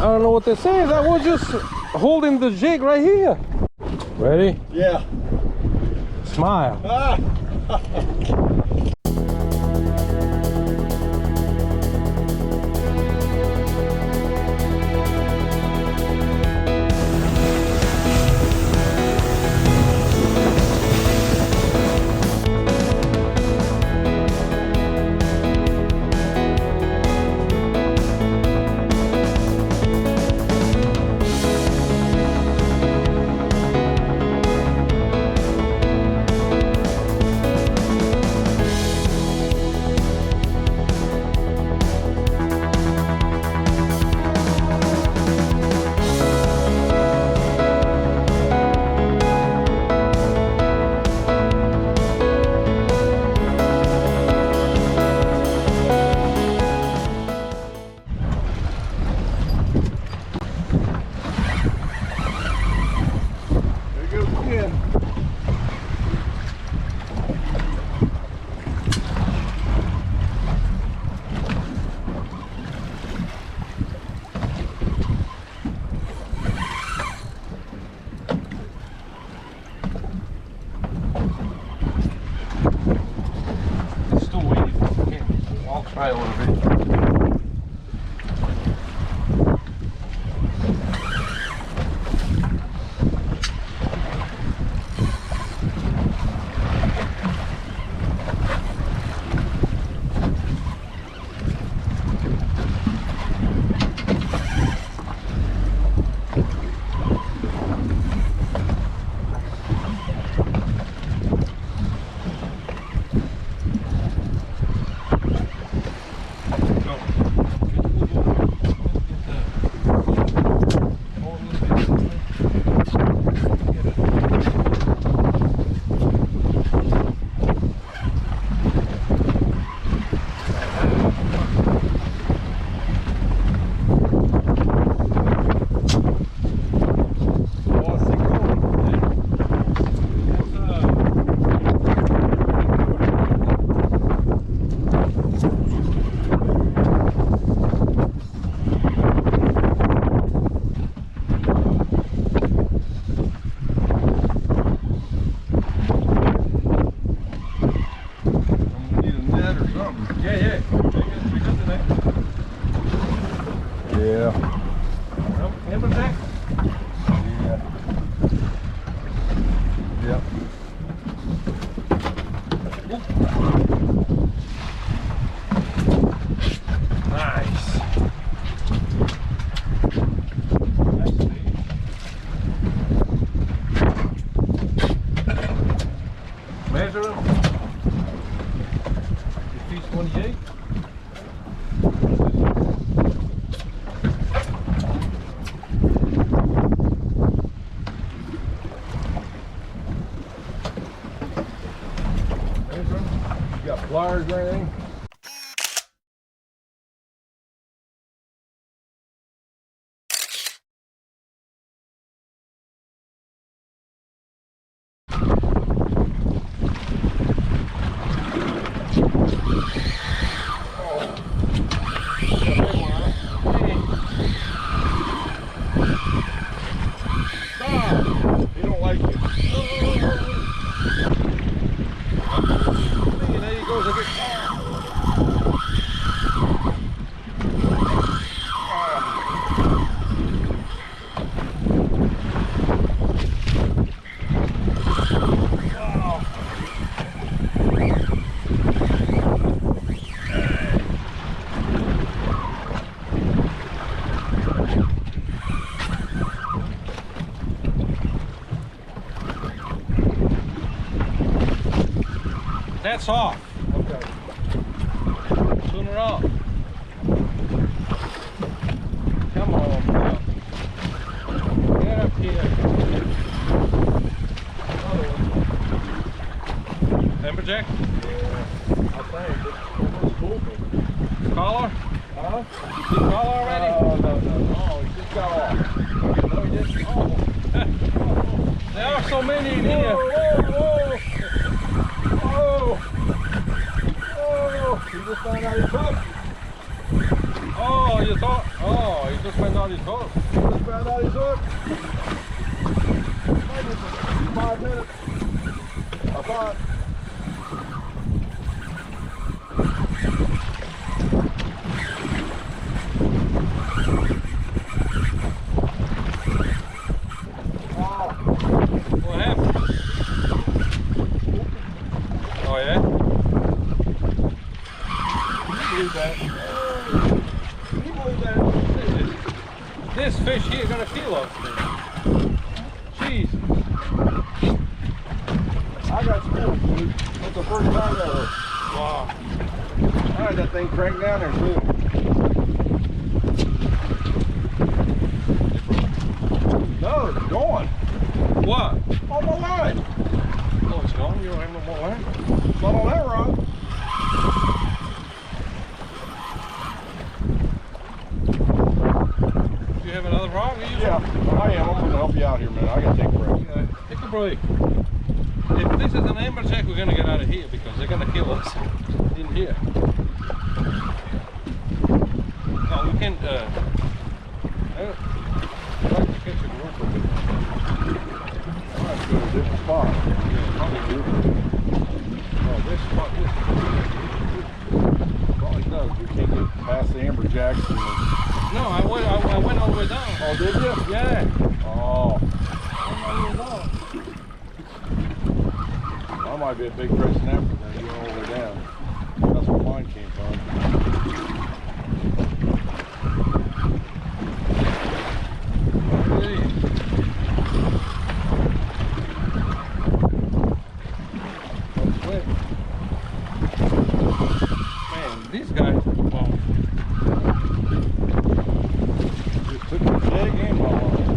don't know what they're saying. I was just holding the jig right here. Ready? Yeah. Smile. Ah. Try a little bit. Yeah. Hammer jack? Yeah. Yep. Nice. Measure him. Your feet's 28. You got pliers or anything? That's off. Okay. Tune her off. Come on, bro. Get up here. Amberjack? Yeah. I think it's moving. Collar? Huh? You collar already? Oh, he just got off. No, he just There are so many in here. Whoa. You just found out he took. Oh, you thought? Oh, Ska spänna ditt hook. Spend all these hooks. Maybe 5 minutes. I thought. What happened? Oh yeah? Can you believe that? Can you believe that? This fish here gonna kill us. Jeez. I got school, dude. That's the first time ever. Wow. I had that thing cranked down there too. No, it's gone. What? On my line. Oh, it's gone? You don't have no more line? Not on that rod. Do you have another rod? Yeah, I am. I'm going to help you out here, man. I got to take a break. Take a break. If this is an amberjack, we're gonna get out of here because they're gonna kill us in here. No, we can't. I'd like to catch a group of it. I have to go to a different spot. Yeah, probably do. Oh, this spot, Probably does. We can't get past the amberjacks. And No, I went all the way down. Oh, did you? Yeah. Oh. I might be a big fresh snapper then. You went all the way down. That's where mine came from. Man, these guys are well, Just took the jig and my line.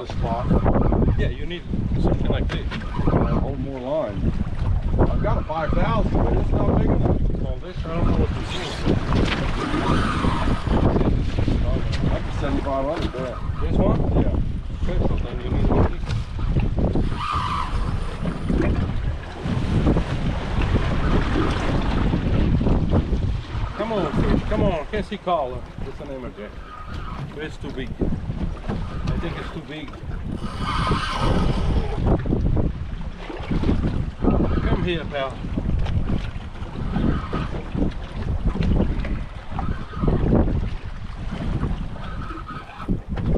Spot. yeah, you need something like this. Hold more line. I've got a 5,000, but it's not big enough. Well, this, I don't know what to do. That's a 7,500 there. This one? Yeah. Okay, so then you need one of these. Come on, fish. Come on. Can't see collar. It's an amberjack. But it's too big. I think it's too big. Come here, pal.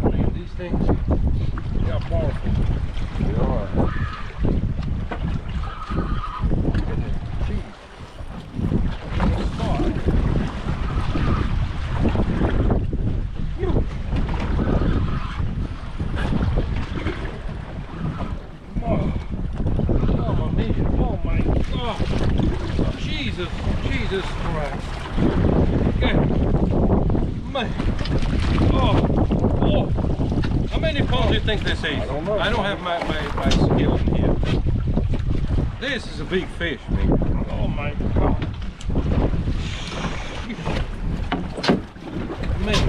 Man, these things, they are powerful. They are. Look at that. Jeez. Spot. Jesus Christ. Okay. Man. Oh. How many pounds do you think this is? I don't know. I don't have my scale in here. This is a big fish, man. Oh my God. Man.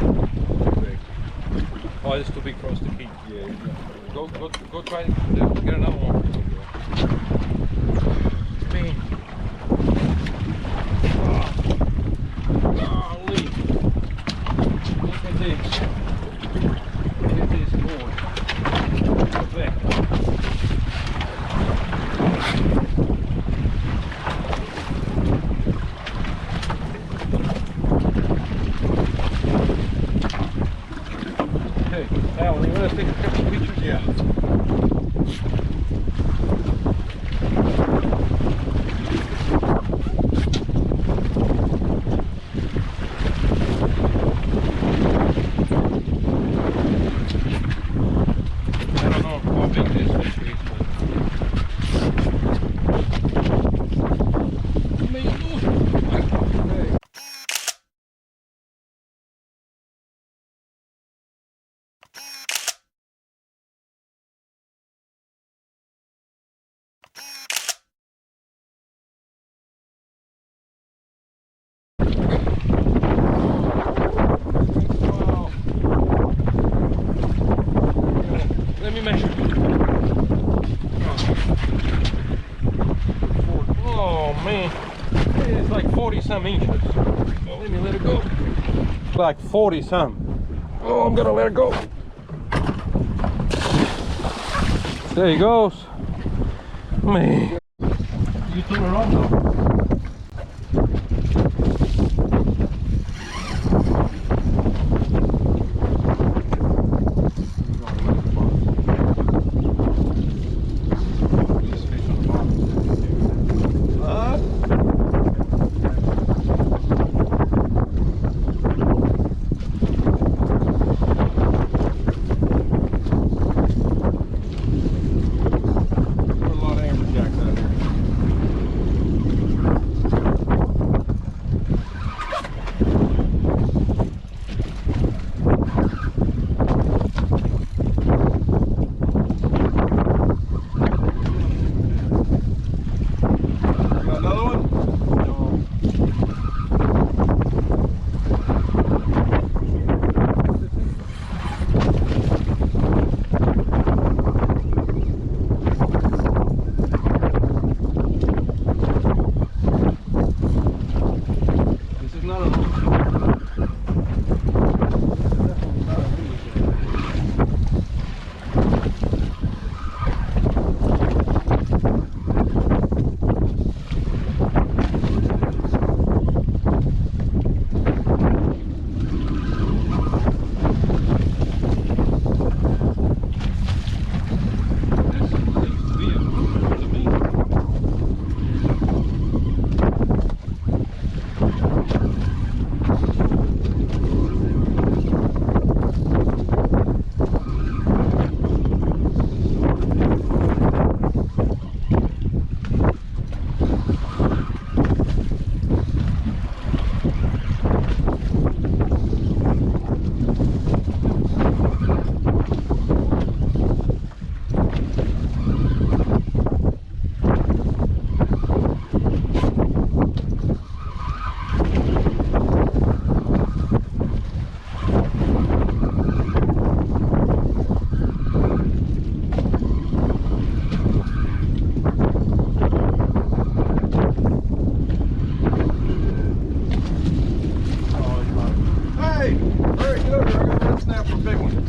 Oh, it's too big for us to keep. Yeah. Go try to get another one. Man. Golly. Look at this. Look at this boy. Look back. Hey, Alan, you want to take a couple pictures? Yeah. Oh man, it's like 40 some inches. Oh, let me let it go. Like 40 some. Oh, I'm gonna let it go. There he goes. Man. You turn it on though.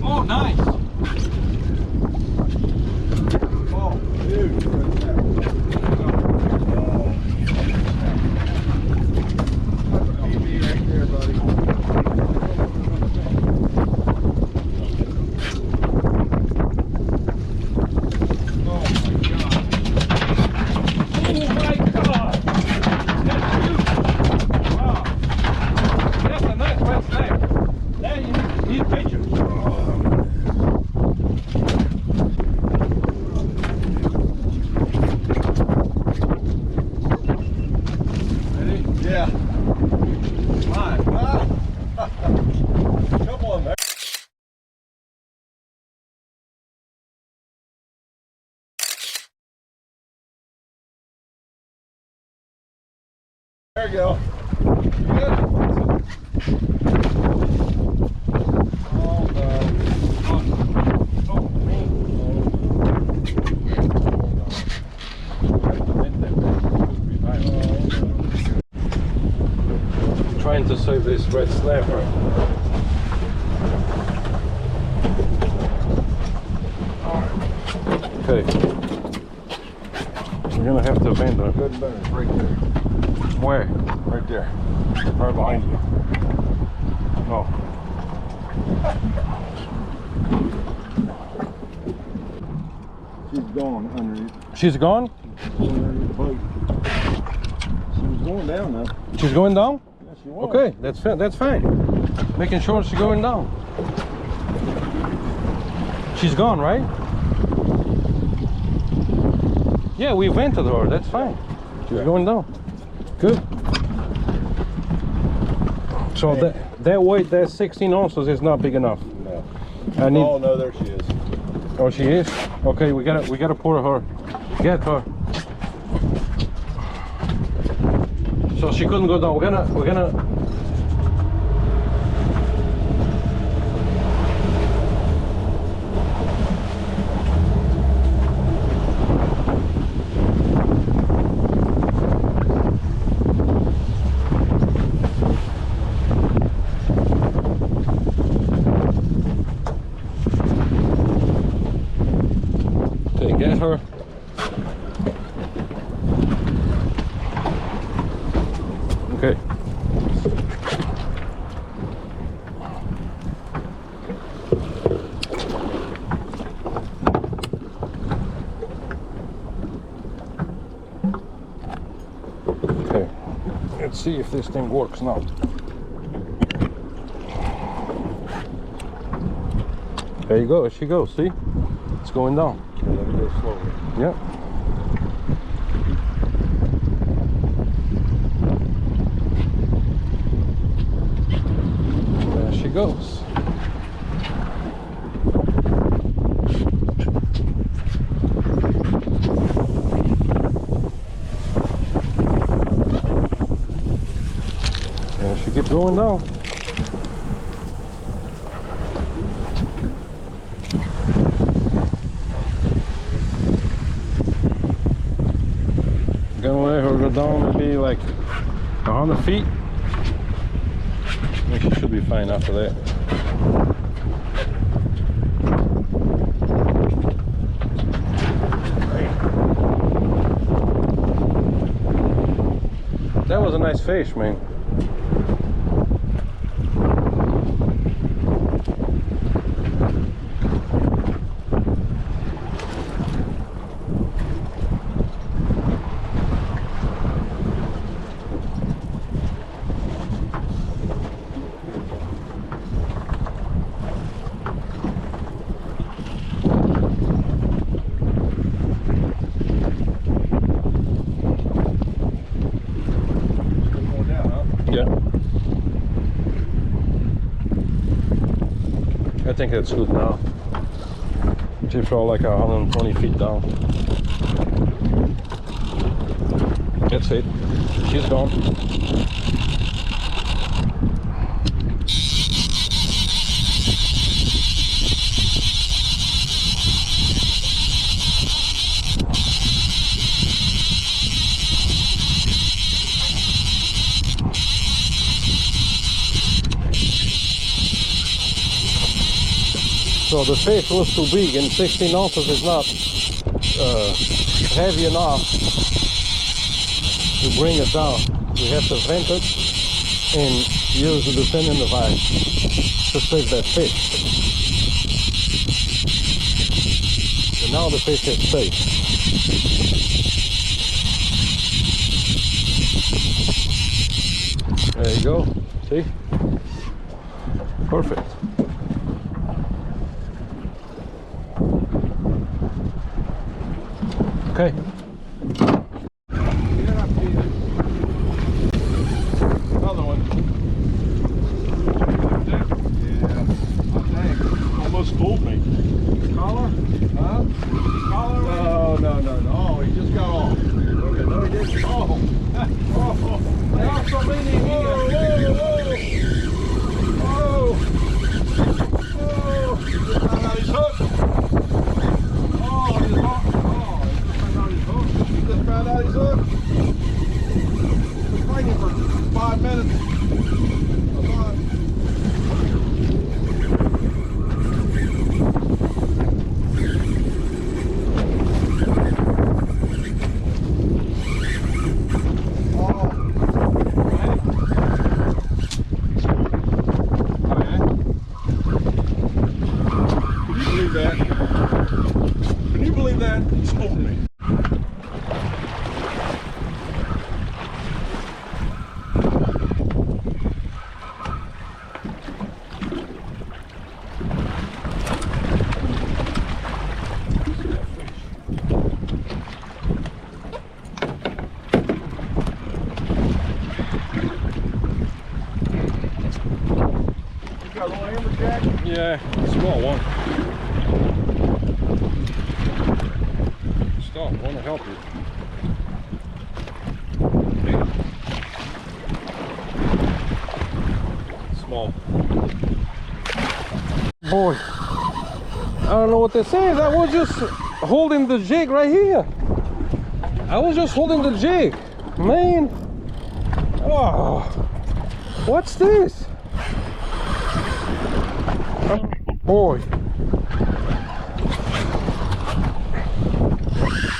Oh, nice. Oh, dude. That's a PB right there, buddy. Oh my God. That's huge. Wow. That's a nice red snake. Now you need pictures. Yeah. My God. Couple of them. There you go. Good. Oh, Trying to save this red snapper. Okay. We're gonna have to bend her. good burn. Right there. Where? Right there. Right behind you. Oh. She's gone underneath. She's gone? Underneath the boat. She was going down though. She's going down? Yeah, she was. Okay, that's fine. Making sure she's going down. She's gone, right? Yeah, we vented her. That's fine. She's going down. Good. So that weight, that 16 ounces is not big enough. No. I need. Oh no, there she is. Oh, she is. Okay, we gotta pour her. Get her. So she couldn't go down. We're gonna. Get her. Okay. Okay. Let's see if this thing works now. There you go. There she goes. See? It's going down. Yeah, let it go slowly. Yeah. There she goes. And she keeps going down. Gonna let her go down maybe like 100 feet. I think she should be fine after that. That was a nice fish, man. Yeah. I think that's good now. She fell like 120 feet down. That's it. She's gone. So the fish was too big, and 16 ounces is not heavy enough to bring it down. We have to vent it and use the descending device to save that fish. And now the fish is safe. There you go. See? Perfect. Okay. Another one. Yeah, I think. Almost fooled me. Collar? Huh? Collar? No. Oh, he just got off. Okay, no, he didn't. Oh. Oh. There are so many here. Whoa. He just found out his hook. Oh, his hook. He just found out his hook. Been fighting for 5 minutes. Can you believe that? He spooked me. You got a little hammerjack? Yeah, small one. Stop, I want to help you. Small. Boy, I don't know what this is. I was just holding the jig right here. I was just holding the jig. Man. Oh, what's this? Boy.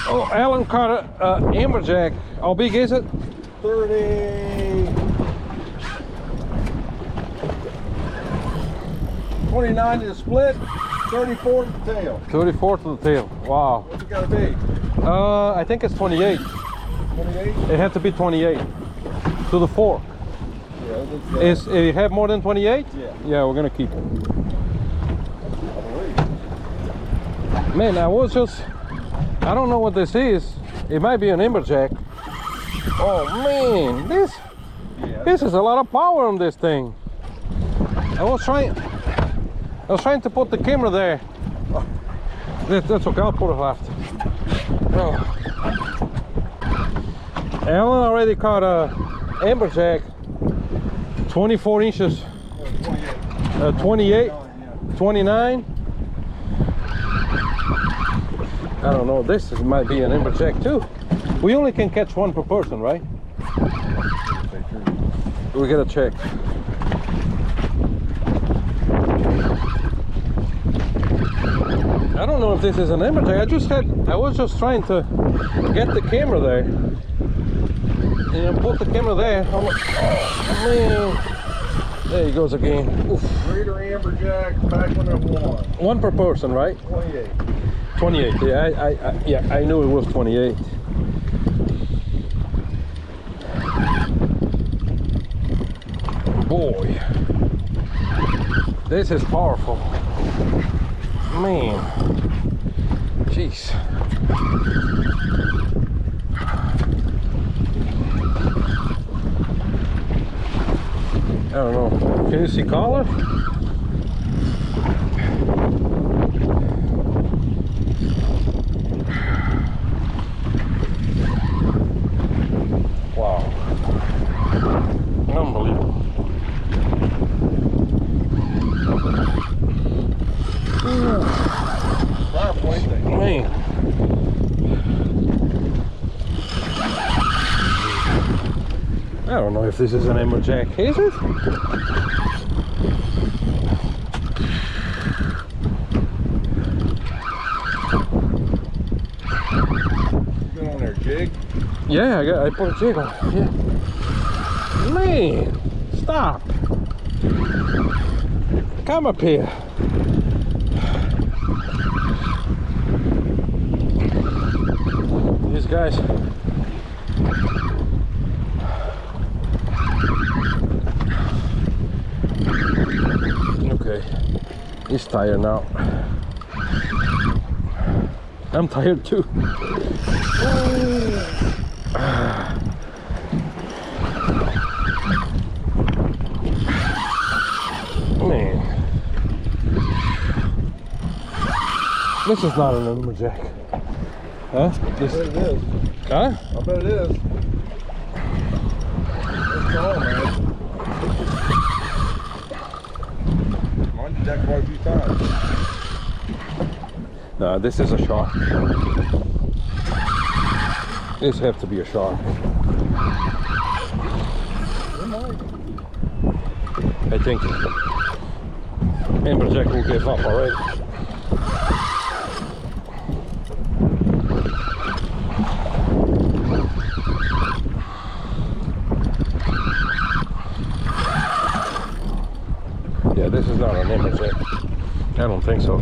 Oh, Alan caught a amberjack. How big is it? 30. 29 to the split, 34 to the tail. 34 to the tail. Wow. What's it gotta be? I think it's 28. 28? It had to be 28 to the fork. Yeah, that's Is it have more than 28? Yeah. Yeah, we're gonna keep it. I believe. Man, I don't know what this is. It might be an amberjack. Oh man, this is a lot of power on this thing. I was trying to put the camera there. That's okay, I'll put it left. Oh. Alan already caught a amberjack, 24 inches, 28, 29. I don't know, might be an amberjack too. We only can catch one per person, right? We gotta check. I don't know if this is an amberjack. I was just trying to get the camera there. And put the camera there. Oh man. There he goes again. Oof. Greater amberjack back when it won. One per person, right? 28. 28. Yeah, I knew it was 28. Boy, this is powerful. Man, jeez. I don't know. Can you see color? Wow. Unbelievable. Man. I don't know if this is an amberjack. Is it? Get on there, jig. Yeah, I put a jig on it. Yeah. Man, stop. Come up here. These guys. Okay, he's tired now. I'm tired too. Man, this is not an amberjack. Huh? This I bet it is. Huh? I bet it is. It's tall, man. Mine's jacked quite a few times. No, this is a shark. This have to be a shark. I think amberjack will give up already. Yeah, this is not an amberjack. I don't think so.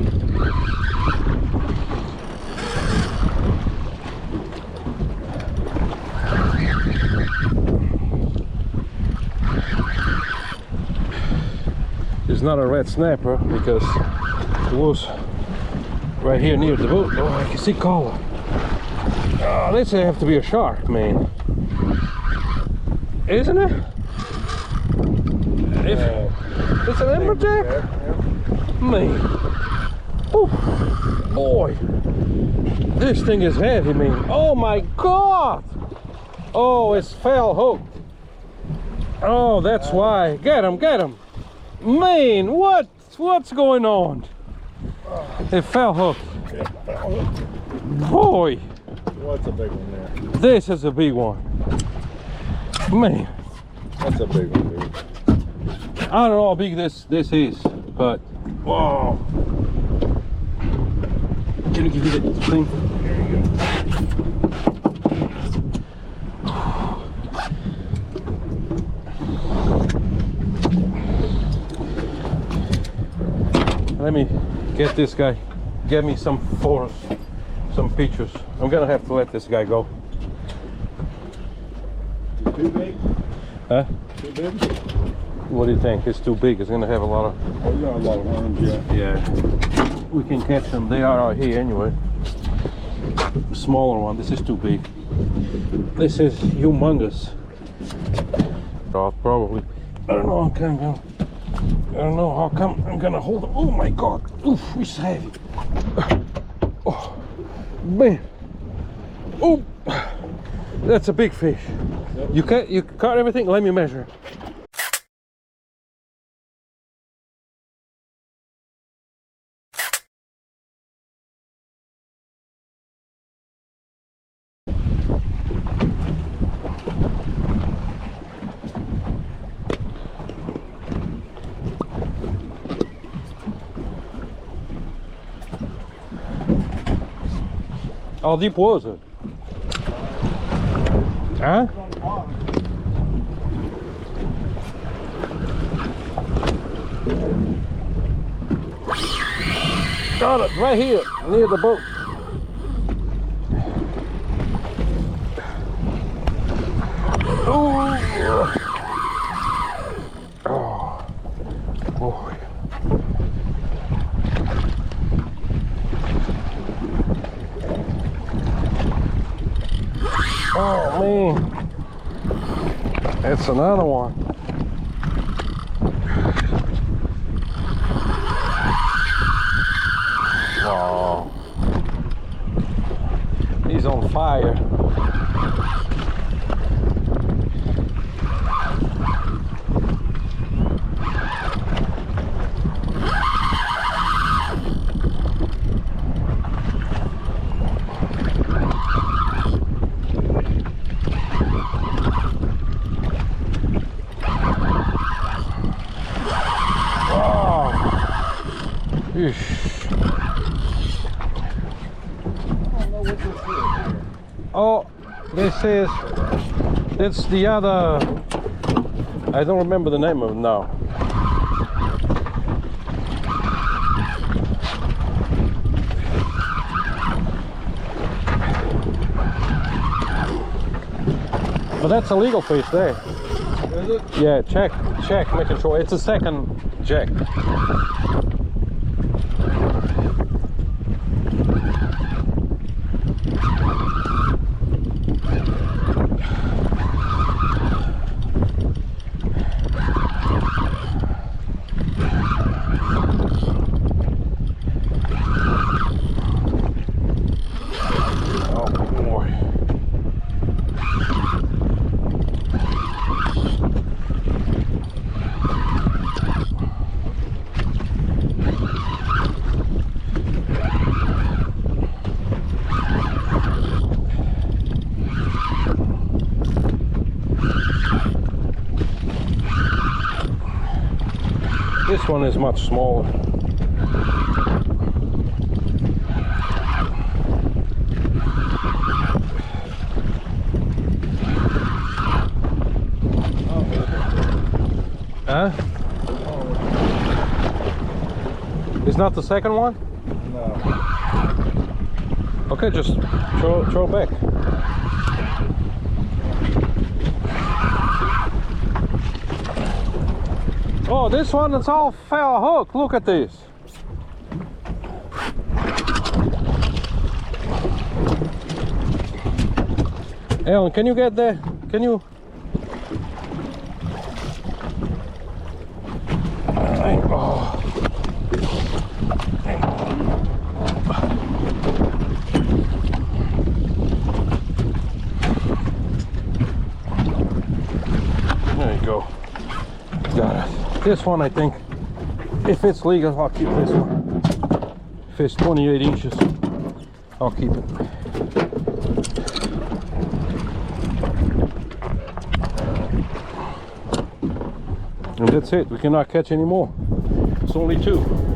It's not a red snapper because it was right here near the boat. Oh, I can see color. Oh, this have to be a shark, man. Isn't it? If it's an amberjack, man. Ooh, boy, this thing is heavy, man. Oh my God! Oh, it's fell hooked. Oh, that's why. Get him, get him. Man, what's going on? It fell hooked. Boy, What's a big one there? this is a big one. Man, That's a big one, dude. I don't know how big this is, but whoa. Can you give me that thing? Here you go. me get this guy. Get me some photos, some pictures. I'm gonna have to let this guy go. Too big? Huh? Too big? What do you think? It's too big. It's gonna have a lot of. Oh, you got a lot of worms, yeah. Yeah. We can catch them. They are out here anyway. The smaller one. This is too big. This is humongous. Oh, probably. I don't know. I don't know how come I'm gonna hold it. Oh my God! Oof, it's heavy. Oh, man. Oh, that's a big fish. You caught everything? Let me measure. How deep was it? Huh? Got it right here near the boat. Oh, oh boy. Oh man, that's another one. Wow, he's on fire. Oh, it's the other, I don't remember the name of it now. But that's a legal fish there. Is it? Yeah, check, making sure. It's a second jack. This one is much smaller. Huh? It's not the second one? No. Okay, just throw back. Oh, this one is all fell hook. Look at this. Alan, can you get there? Can you? Oh. There you go. Got it. This one, I think, if it's legal, I'll keep this one. If it's 28 inches, I'll keep it. And that's it. We cannot catch any more. It's only 2.